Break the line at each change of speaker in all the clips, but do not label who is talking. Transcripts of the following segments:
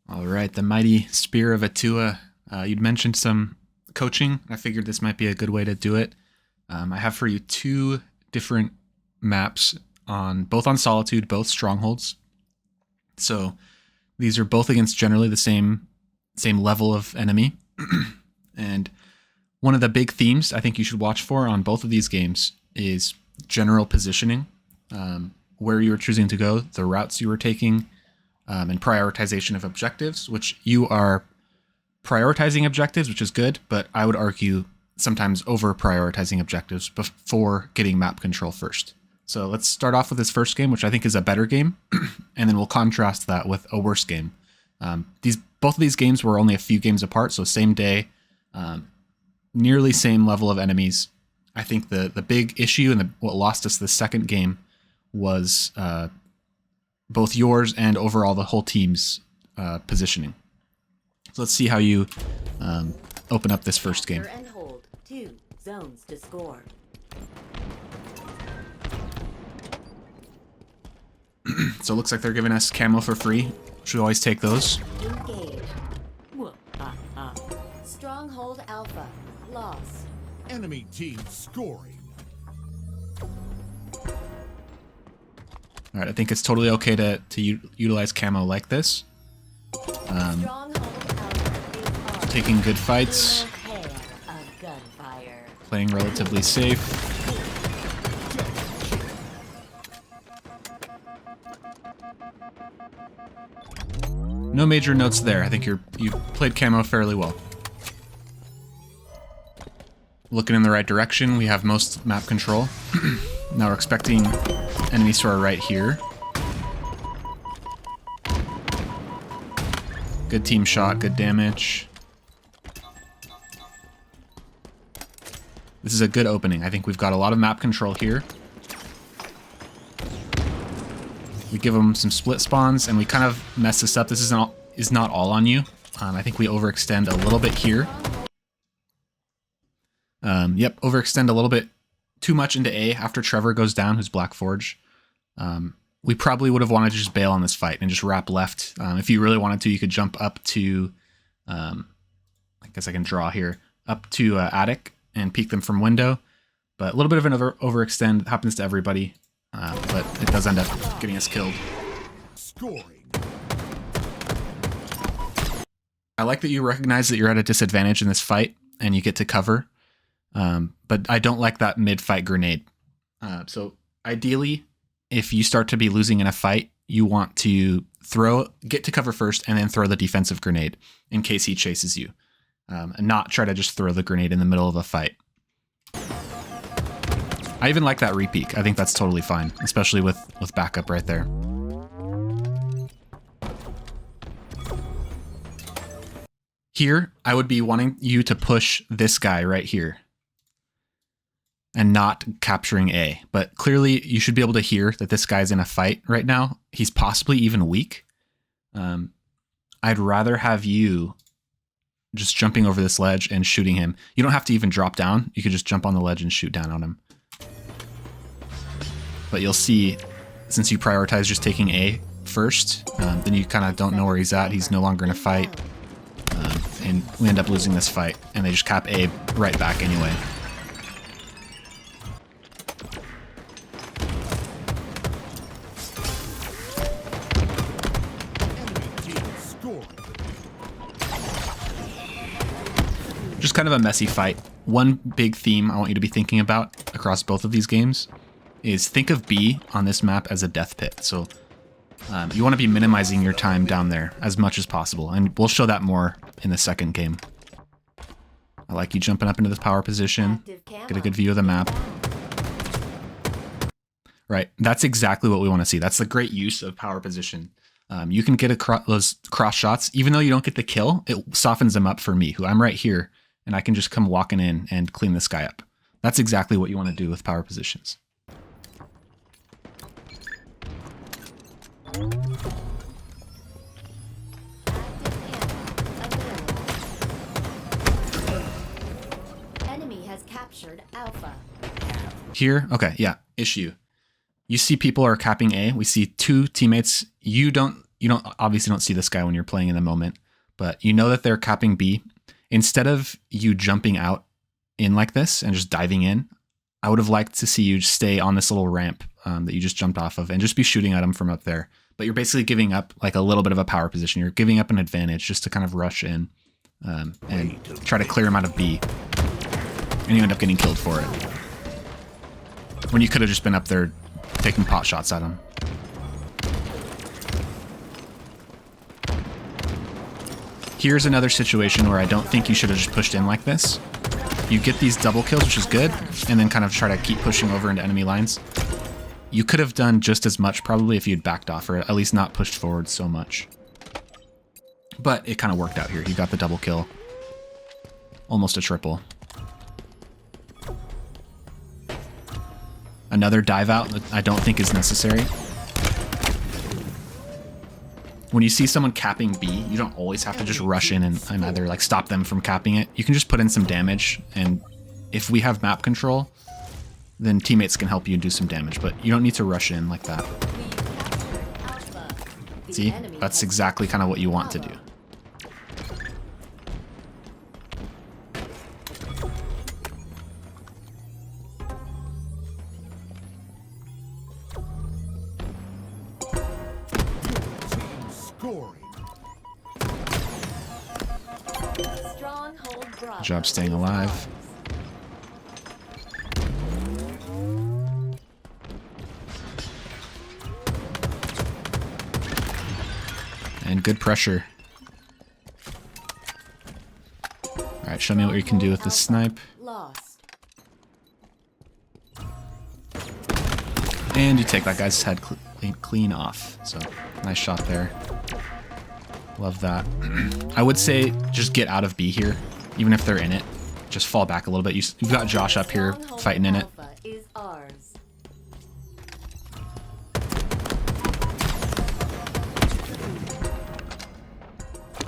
All right, the mighty spear of Atua. You'd mentioned some coaching. I figured this might be a good way to do it. I have for you two different maps on both on Solitude, both strongholds. So these are both against generally the same level of enemy. And one of the big themes I think you should watch for on both of these games is general positioning, where you were choosing to go, the routes you were taking, and prioritization of objectives, which you are prioritizing objectives, which is good, but I would argue sometimes over prioritizing objectives before getting map control first. So let's start off with this first game, which I think is a better game, and then we'll contrast that with a worse game. Both of these games were only a few games apart, so same day, nearly same level of enemies. I think the big issue and what lost us the second game was both yours and overall the whole team's positioning. So let's see how you open up this first game.
And hold 2 zones to score.
So it looks like they're giving us camo for free. Should always take those.
Engage. Stronghold Alpha. Lost.
Enemy team scoring.
All right, I think it's totally okay to utilize camo like this.
Stronghold Alpha.
Taking good fights.
Of gunfire.
Playing relatively safe. No major notes there. I think you played camo fairly well. Looking in the right direction, we have most map control. Now we're expecting enemies to our right here. Good team shot, good damage. This is a good opening. I think we've got a lot of map control here. We give them some split spawns, and we kind of mess this up. This is not all on you. I think we overextend a little bit here. Yep, overextend a little bit too much into A after Trevor goes down, who's Black Forge. We probably would have wanted to just bail on this fight and just wrap left. If you really wanted to, you could jump up to, I guess I can draw here, up to Attic and peek them from window. But a little bit of an overextend happens to everybody. But it does end up getting us killed.
Scoring.
I like that you recognize that you're at a disadvantage in this fight and you get to cover. But I don't like that mid-fight grenade. So ideally, if you start to be losing in a fight, you want to get to cover first and then throw the defensive grenade in case he chases you. And not try to just throw the grenade in the middle of a fight. I even like that repeak. I think that's totally fine, especially with backup right there. Here, I would be wanting you to push this guy right here and not capturing A. But clearly, you should be able to hear that this guy's in a fight right now. He's possibly even weak. I'd rather have you just jumping over this ledge and shooting him. You don't have to even drop down. You could just jump on the ledge and shoot down on him. But you'll see, since you prioritize just taking A first, then you kind of don't know where he's at. He's no longer in a fight. And we end up losing this fight. And they just cap A right back anyway.
Enemy team scoring.
Just kind of a messy fight. One big theme I want you to be thinking about across both of these games is think of B on this map as a death pit. So you want to be minimizing your time down there as much as possible. And we'll show that more in the second game. I like you jumping up into this power position. Get a good view of the map. Right, that's exactly what we want to see. That's the great use of power position. You can get those cross shots. Even though you don't get the kill, it softens them up for me, who I'm right here. And I can just come walking in and clean this guy up. That's exactly what you want to do with power positions.
Enemy has captured Alpha.
Here, okay, yeah, issue. You see people are capping A. We see two teammates. You you don't obviously don't see this guy when you're playing in the moment, but you know that they're capping B. Instead of you jumping out in like this and just diving in, I would have liked to see you stay on this little ramp that you just jumped off of and just be shooting at them from up there. But you're basically giving up like a little bit of a power position. You're giving up an advantage just to kind of rush in and try to clear them out of B. And you end up getting killed for it. When you could have just been up there taking pot shots at them. Here's another situation where I don't think you should have just pushed in like this. You get these double kills, which is good, and then kind of try to keep pushing over into enemy lines. You could have done just as much probably if you'd backed off, or at least not pushed forward so much. But it kind of worked out here. You got the double kill. Almost a triple. Another dive out that I don't think is necessary. When you see someone capping B, you don't always have to just rush in and either like stop them from capping it. You can just put in some damage, and if we have map control, then teammates can help you do some damage, but you don't need to rush in like that. See? That's exactly kind of what you want to do. Good job staying alive. And good pressure. Alright, show me what you can do with this snipe. And you take that guy's head clean off. So, nice shot there. Love that. I would say just get out of B here, even if they're in it. Just fall back a little bit. You've got Josh up here fighting in it.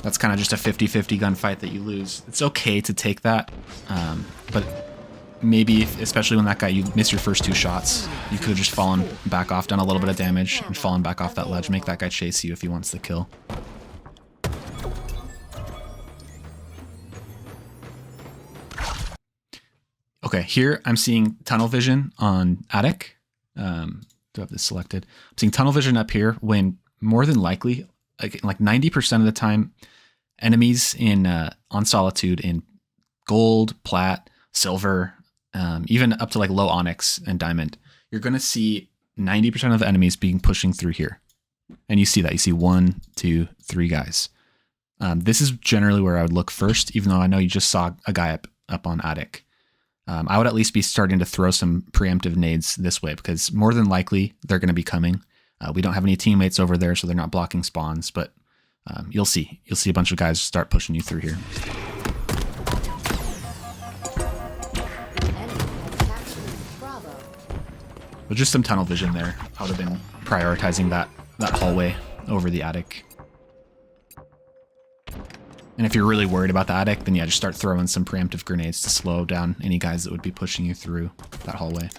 That's kind of just a 50-50 gunfight that you lose. It's okay to take that, but maybe, especially when that guy, you miss your first two shots, you could have just fallen back off, done a little bit of damage, and fallen back off that ledge. Make that guy chase you if he wants the kill. Okay, here I'm seeing tunnel vision on attic. Do I have this selected? I'm seeing tunnel vision up here when more than likely, like 90% of the time, enemies in on Solitude in gold, plat, silver, even up to like low onyx and diamond, you're going to see 90% of the enemies being pushing through here. And you see that. You see 1, 2, 3 guys. This is generally where I would look first, even though I know you just saw a guy up on attic. I would at least be starting to throw some preemptive nades this way, because more than likely they're going to be coming. We don't have any teammates over there, so they're not blocking spawns, but you'll see a bunch of guys start pushing you through here. But just some tunnel vision there. I would have been prioritizing that hallway over the attic. And if you're really worried about the attic, then yeah, just start throwing some preemptive grenades to slow down any guys that would be pushing you through that hallway.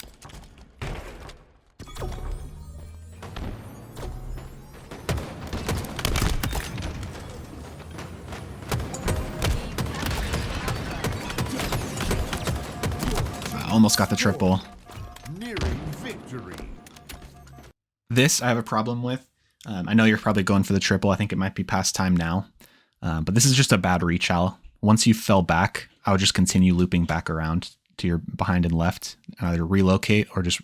Almost got the triple.
Nearing victory.
This I have a problem with. I know you're probably going for the triple. I think it might be past time now. But this is just a bad reach-out. Once you fell back, I would just continue looping back around to your behind and left, and either relocate or just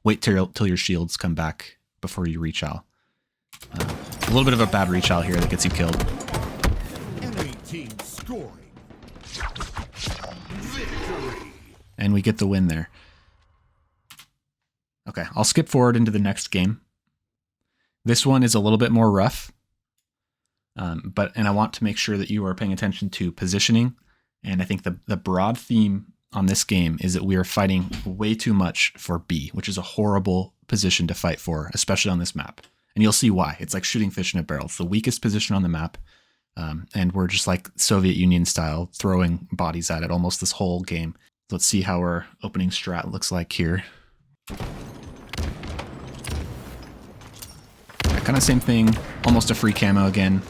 wait till your shields come back before you reach out. A little bit of a bad reach-out here that gets you killed.
Enemy team scoring. Victory.
And we get the win there. Okay, I'll skip forward into the next game. This one is a little bit more rough. And I want to make sure that you are paying attention to positioning. And I think the broad theme on this game is that we are fighting way too much for B, which is a horrible position to fight for, especially on this map. And you'll see why. It's like shooting fish in a barrel. It's the weakest position on the map. And we're just like Soviet Union style, throwing bodies at it almost this whole game. Let's see how our opening strat looks like here. I kind of same thing. Almost a free camo again.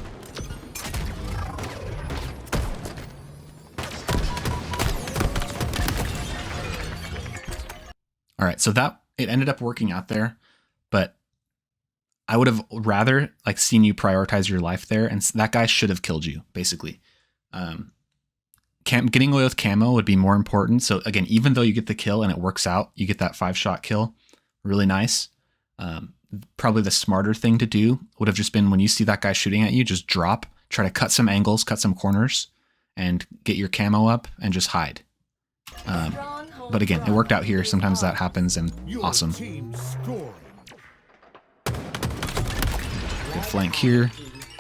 All right, so that it ended up working out there, but I would have rather like seen you prioritize your life there, and that guy should have killed you, basically. Getting away with camo would be more important. So again, even though you get the kill and it works out, you get that 5-shot kill, really nice. Probably the smarter thing to do would have just been when you see that guy shooting at you, just drop, try to cut some angles, cut some corners, and get your camo up and just hide. But again, it worked out here. Sometimes that happens, and awesome.
Team scoring.
Good flank here.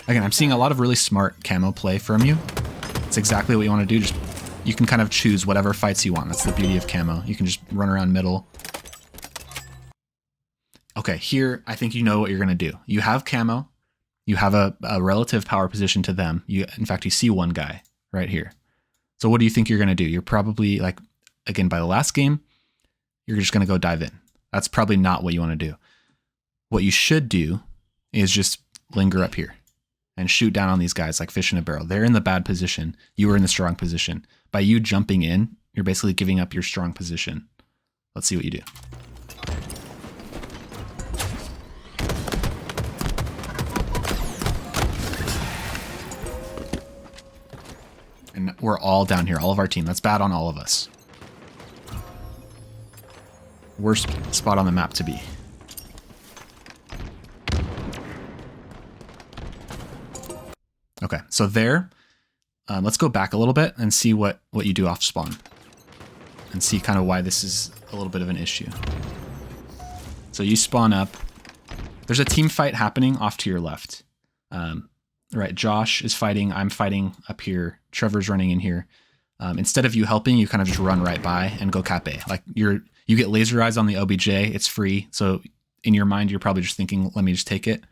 Again, I'm seeing a lot of really smart camo play from you. It's exactly what you want to do. Just you can kind of choose whatever fights you want. That's the beauty of camo. You can just run around middle. Okay, here I think you know what you're going to do. You have camo. You have a relative power position to them. In fact, you see one guy right here. So what do you think you're going to do? You're probably like, again, by the last game, you're just going to go dive in. That's probably not what you want to do. What you should do is just linger up here and shoot down on these guys like fish in a barrel. They're in the bad position. You were in the strong position. By you jumping in, you're basically giving up your strong position. Let's see what you do. And we're all down here, all of our team. That's bad on all of us. Worst spot on the map to be. Okay, so there, let's go back a little bit and see what you do off spawn. And see kind of why this is a little bit of an issue. So you spawn up. There's a team fight happening off to your left. Right, Josh is fighting, I'm fighting up here, Trevor's running in here. Instead of you helping, you kind of just run right by and go cap A. Like you get laser eyes on the OBJ, it's free. So in your mind, you're probably just thinking, let me just take it.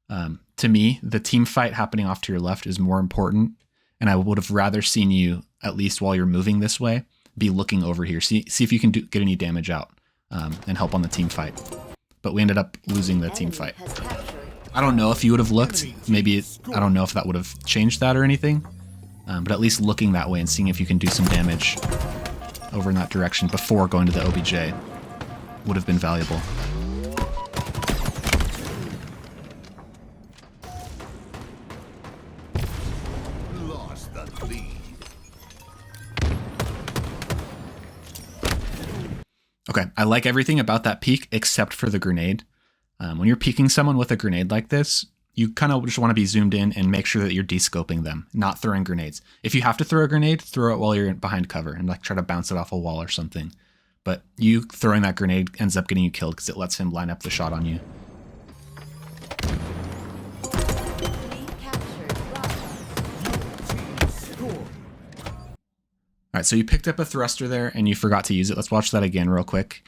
To me, the team fight happening off to your left is more important. And I would have rather seen you, at least while you're moving this way, be looking over here. See if you can get any damage out and help on the team fight. But we ended up losing the team fight. I don't know if you would have looked. Maybe, I don't know if that would have changed that or anything. But at least looking that way and seeing if you can do some damage over in that direction before going to the OBJ would have been valuable.
Lost the lead.
Okay, I like everything about that peek except for the grenade. When you're peeking someone with a grenade like this, you kind of just want to be zoomed in and make sure that you're descoping them, not throwing grenades. If you have to throw a grenade, throw it while you're behind cover and like try to bounce it off a wall or something. But you throwing that grenade ends up getting you killed because it lets him line up the shot on you. All right, so you picked up a thruster there and you forgot to use it. Let's watch that again real quick.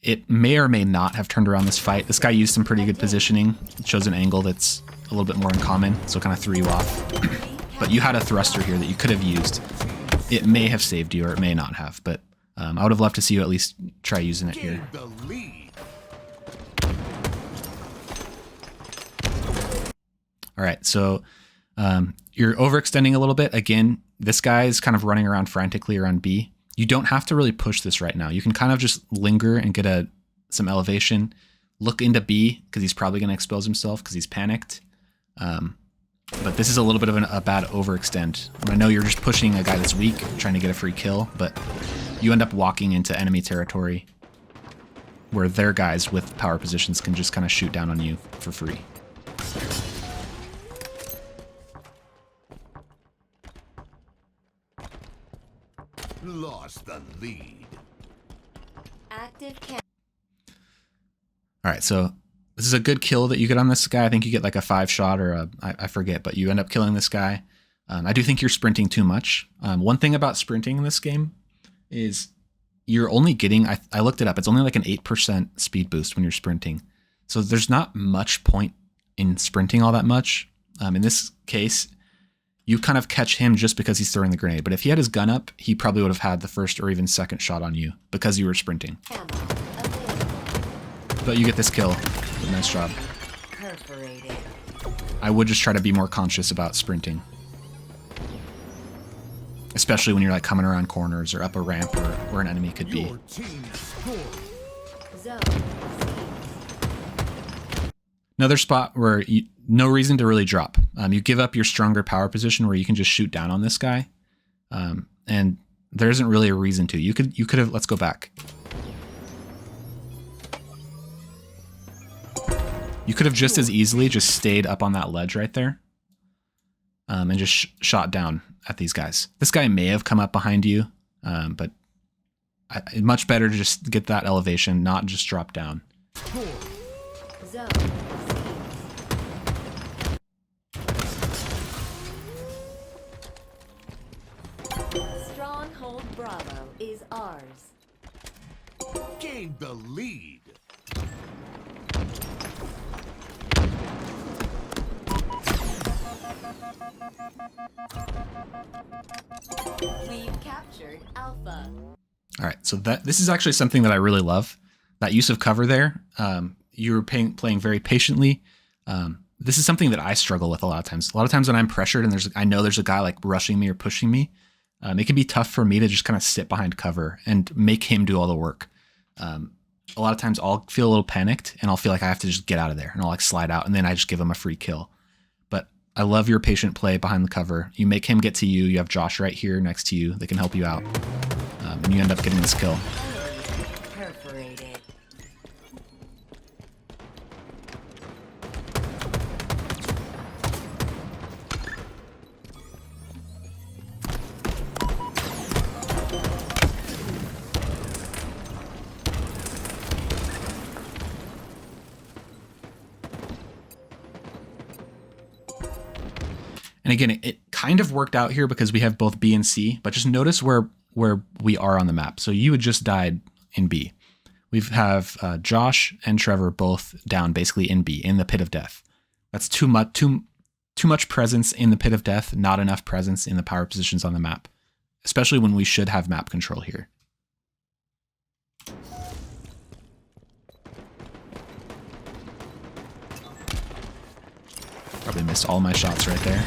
It may or may not have turned around this fight. This guy used some pretty good positioning. It shows an angle that's a little bit more uncommon, so it kind of threw you off. But you had a thruster here that you could have used. It may have saved you or it may not have, but I would have loved to see you at least try using it here.
The lead.
All right, so you're overextending a little bit. Again, this guy is kind of running around frantically around B. You don't have to really push this right now. You can kind of just linger and get some elevation. Look into B, because he's probably going to expose himself because he's panicked. But this is a little bit of a bad overextend. And I know you're just pushing a guy that's weak, trying to get a free kill, but you end up walking into enemy territory where their guys with power positions can just kind of shoot down on you for free.
Lost the lead.
Active cam.
All right, so this is a good kill that you get on this guy. I think you get like a 5-shot or I forget, but you end up killing this guy. I do think you're sprinting too much. One thing about sprinting in this game is you're only getting, I looked it up, it's only like an 8% speed boost when you're sprinting. So there's not much point in sprinting all that much. In this case, you kind of catch him just because he's throwing the grenade. But if he had his gun up, he probably would have had the first or even second shot on you because you were sprinting. But you get this kill. Nice job.
Perforated.
I would just try to be more conscious about sprinting. Especially when you're like coming around corners or up a ramp or where an enemy could be.
Your team scored.
Zone.
Another spot where no reason to really drop. You give up your stronger power position where you can just shoot down on this guy. And there isn't really a reason to. You could have, let's go back. You could have just as easily just stayed up on that ledge right there. And just shot down at these guys. This guy may have come up behind you, but much better to just get that elevation, not just drop down.
Zone. Stronghold Bravo is ours.
Gained the lead.
We've captured Alpha.
All right, so this is actually something that I really love. That use of cover there. You're playing very patiently. This is something that I struggle with a lot of times. A lot of times when I'm pressured and I know there's a guy like rushing me or pushing me, it can be tough for me to just kind of sit behind cover and make him do all the work. A lot of times I'll feel a little panicked and I'll feel like I have to just get out of there and I'll like slide out and then I just give him a free kill. But I love your patient play behind the cover. You make him get to you. You have Josh right here next to you. They can help you out. And you end up getting this kill.
Perforated.
And again, it kind of worked out here because we have both B and C, but just notice where we are on the map. So you had just died in B. We have Josh and Trevor both down basically in B, in the pit of death. That's too much presence in the pit of death, not enough presence in the power positions on the map, especially when we should have map control here. Probably missed all my shots right there.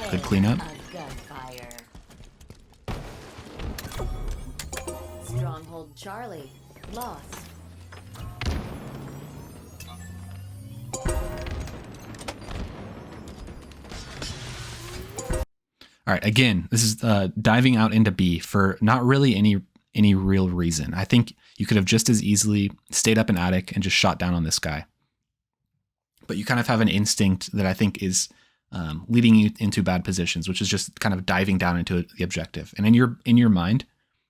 Good cleanup.
Gunfire. Stronghold Charlie lost.
All right, again, this is diving out into B for not really any real reason. I think you could have just as easily stayed up in attic and just shot down on this guy. But you kind of have an instinct that I think is leading you into bad positions, which is just kind of diving down into the objective. And in your mind,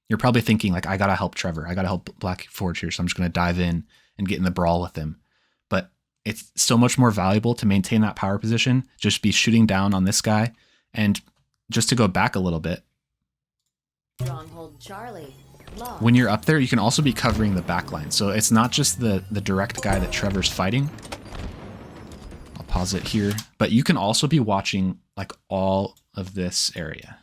you're probably thinking like, I gotta help Trevor. I gotta help Black Forge here. So I'm just gonna dive in and get in the brawl with him. But it's so much more valuable to maintain that power position, just be shooting down on this guy. And just to go back a little bit,
Stronghold Charlie lost.
when you're up there, you can also be covering the back line. So it's not just the direct guy that Trevor's fighting. I'll pause it here, but you can also be watching like all of this area,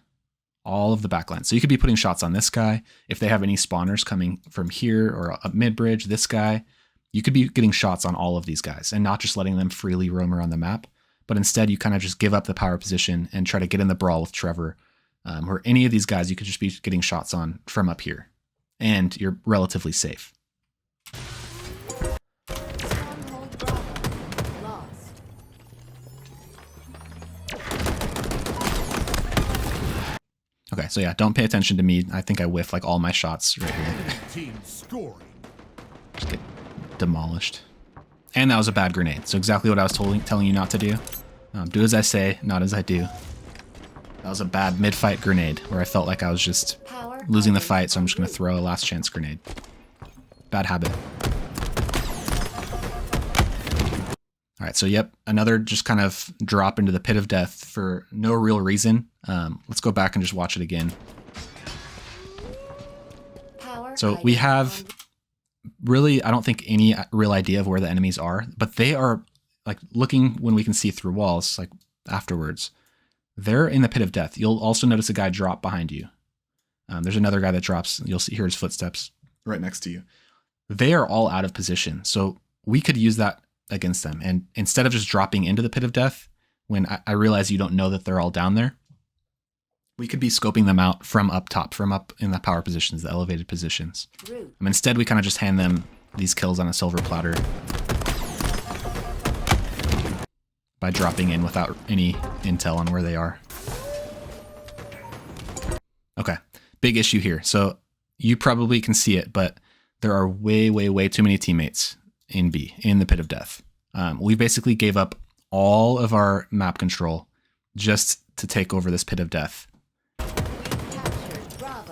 all of the back line. So you could be putting shots on this guy. If they have any spawners coming from here or up mid bridge, this guy, you could be getting shots on all of these guys and not just letting them freely roam around the map. But instead, you kind of just give up the power position and try to get in the brawl with Trevor, or any of these guys you could just be getting shots on from up here. And you're relatively safe.
Stronghold Bravo lost.
Okay, so yeah, don't pay attention to me. I think I whiffed like all my shots right here.
Team scoring.
Just get demolished. And that was a bad grenade. So exactly what I was telling you not to do. Do as I say, not as I do. That was a bad mid-fight grenade where I felt like I was just losing the fight, so I'm just going to throw a last chance grenade. Bad habit. All right, so yep, another just kind of drop into the pit of death for no real reason. Let's go back and just watch it again. So we have really, I don't think any real idea of where the enemies are, but they are like looking when we can see through walls, like afterwards. They're in the pit of death. You'll also notice a guy drop behind you. There's another guy that drops. You'll hear his footsteps right next to you. They are all out of position. So we could use that against them. And instead of just dropping into the pit of death, when I realize you don't know that they're all down there, we could be scoping them out from up top, from up in the power positions, the elevated positions. Instead, we kind of just hand them these kills on a silver platter by dropping in without any intel on where they are. Okay, big issue here. So you probably can see it, but there are way too many teammates in B, in the pit of death. We basically gave up all of our map control just to take over this pit of death.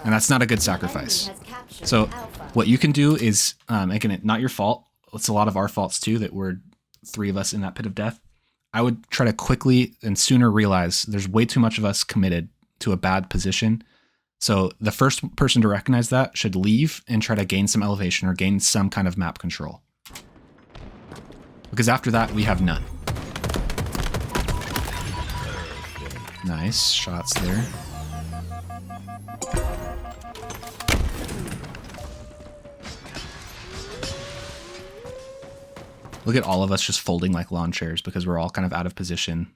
And that's not a good sacrifice. So what you can do is, again, not your fault. It's a lot of our faults too, that we're 3 of us in that pit of death. I would try to quickly and sooner realize there's way too much of us committed to a bad position. So the first person to recognize that should leave and try to gain some elevation or gain some kind of map control. Because after that, we have none. Nice shots there. Look at all of us just folding like lawn chairs because we're all kind of out of position.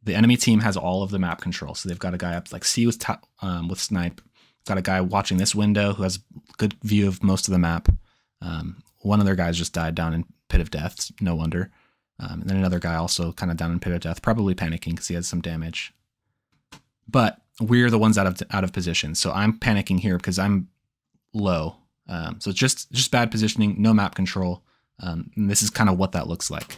The enemy team has all of the map control. So they've got a guy up like C with snipe. Got a guy watching this window who has a good view of most of the map. One of their guys just died down in pit of death. No wonder. And then another guy also kind of down in pit of death, probably panicking because he had some damage. But we're the ones out of position. So I'm panicking here because I'm low. So it's just bad positioning, no map control. And this is kind of what that looks like.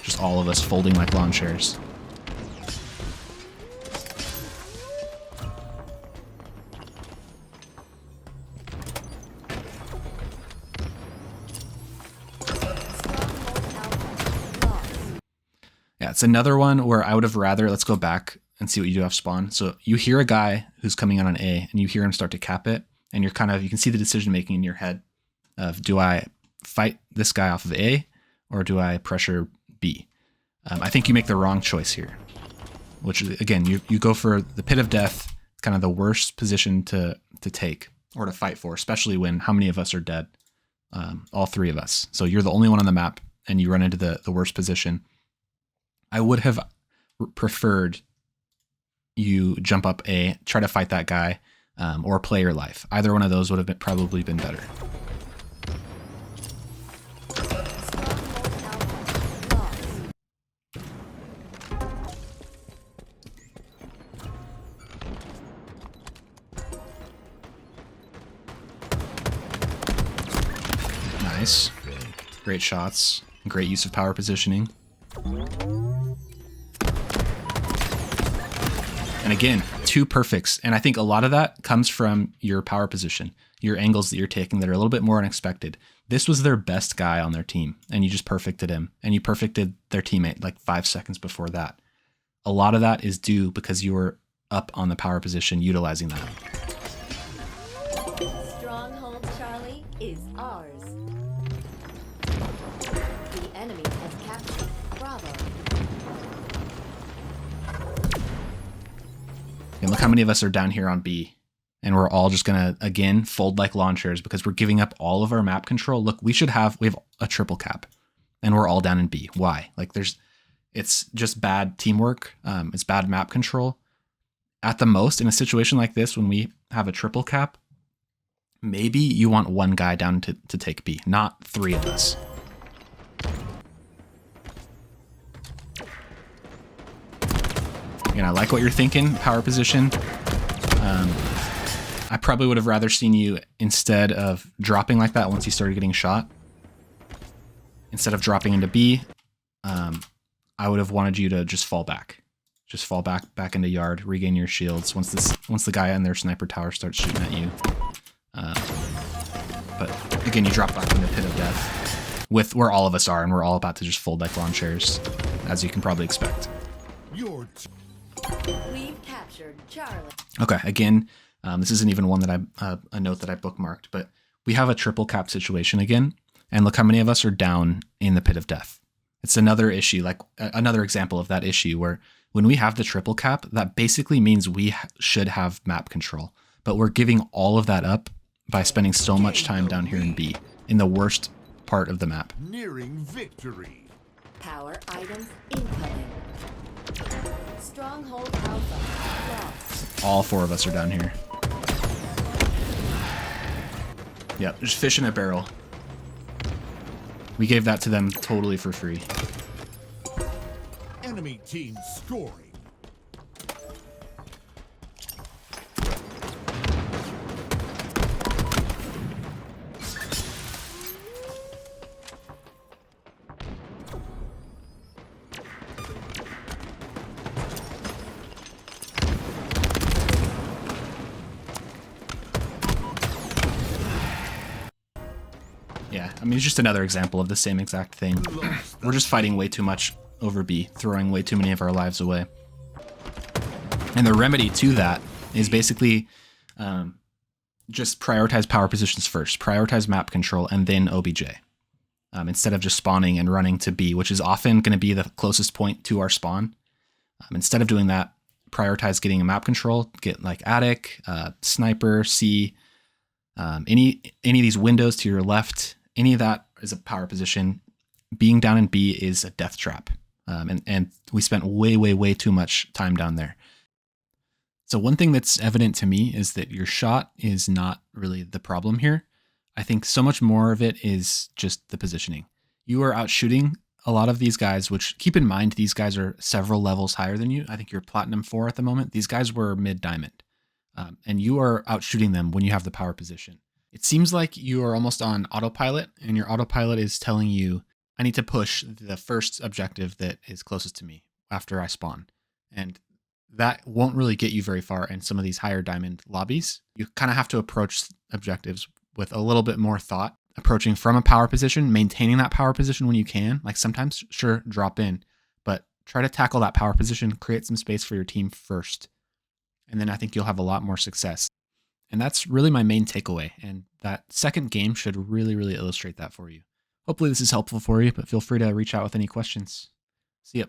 Just all of us folding like lawn chairs. Yeah, it's another one where I would have rather, let's go back and see what you do off spawn. So you hear a guy who's coming in on A and you hear him start to cap it, and you're kind of, you can see the decision making in your head of, do I fight this guy off of A or do I pressure B? I think you make the wrong choice here, which again, you go for the pit of death, kind of the worst position to take or to fight for, especially when how many of us are dead? All 3 of us. So you're the only one on the map and you run into the worst position. I would have preferred you jump up A, try to fight that guy, or play your life. Either one of those would have probably been better. Nice. Great shots. Great use of power positioning. And again, 2 perfects. And I think a lot of that comes from your power position, your angles that you're taking that are a little bit more unexpected. This was their best guy on their team, and you just perfected him. And you perfected their teammate like 5 seconds before that. A lot of that is due because you were up on the power position utilizing that.
Stronghold Charlie is ours. The enemy has captured Bravo.
And look how many of us are down here on B. And we're all just going to, again, fold like lawn chairs because we're giving up all of our map control. Look, we have a triple cap and we're all down in B. Why? Like it's just bad teamwork. It's bad map control. At the most, in a situation like this, when we have a triple cap, maybe you want 1 guy down to take B, not 3 of us. And I like what you're thinking, power position. I probably would have rather seen you, instead of dropping like that once you started getting shot, instead of dropping into B, I would have wanted you to just fall back. Just fall back into yard, regain your shields once the guy in their sniper tower starts shooting at you. But again, you drop back in the pit of death with where all of us are, and we're all about to just fold like lawn chairs, as you can probably expect.
We've captured Charlie.
Okay, again, this isn't even one that a note that I bookmarked, but we have a triple cap situation again, and look how many of us are down in the pit of death. It's another issue, like another example of that issue where when we have the triple cap, that basically means we should have map control, but we're giving all of that up by spending so much time down here in B, in the worst part of the map.
Nearing victory.
Power items incoming. Stronghold Alpha lost.
All 4 of us are down here. Yep, just fish in a barrel. We gave that to them totally for free.
Enemy team scoring.
Yeah, I mean, it's just another example of the same exact thing. We're just fighting way too much over B, throwing way too many of our lives away. And the remedy to that is basically just prioritize power positions first, prioritize map control, and then OBJ. Instead of just spawning and running to B, which is often going to be the closest point to our spawn. Instead of doing that, prioritize getting a map control, get like attic, sniper, C, any of these windows to your left. Any of that is a power position. Being down in B is a death trap. And we spent way too much time down there. So one thing that's evident to me is that your shot is not really the problem here. I think so much more of it is just the positioning. You are out shooting a lot of these guys, which keep in mind, these guys are several levels higher than you. I think you're Platinum 4 at the moment. These guys were mid-diamond. And you are out shooting them when you have the power position. It seems like you are almost on autopilot, and your autopilot is telling you, I need to push the first objective that is closest to me after I spawn. And that won't really get you very far in some of these higher diamond lobbies. You kind of have to approach objectives with a little bit more thought, approaching from a power position, maintaining that power position when you can. Like sometimes, sure, drop in, but try to tackle that power position, create some space for your team first. And then I think you'll have a lot more success. And that's really my main takeaway. And that second game should really illustrate that for you. Hopefully this is helpful for you, but feel free to reach out with any questions. See ya.